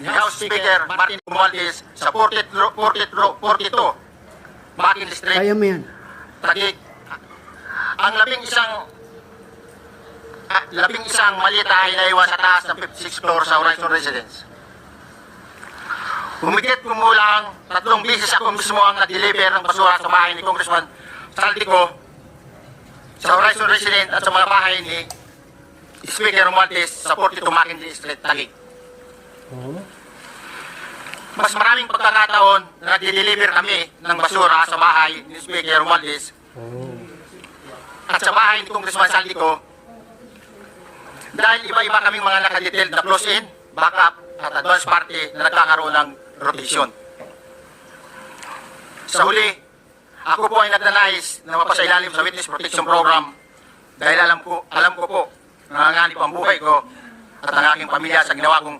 ni House Speaker Martin Romualdez sa 42 Bakin District, Kaya mo yan. Taguig. Ang labing isang malita ay naiwan sa taas ng 56th floor sa Horizon Residence. Humigit kumulang 3 beses ako mismo ang nag-deliver ng basura sa bahay ni Congressman Saldico, sa Horizon Residence at sa mga bahay ni Speaker Romualdez sa 42 Mackenzie Street, Taguig. Mas maraming pagkakataon na nag-deliver kami ng basura sa bahay ni Speaker Romualdez at sa bahay ni Congressman Saldico dahil iba-iba kaming mga nakadetailed na close-in, backup at advance party na nagkakaroon ng rotation. Sa huli, ako po ay nagnanais na mapasailalim sa Witness Protection Program dahil alam ko po na nanganganib ang buhay ko at ang aking pamilya sa ginawa kong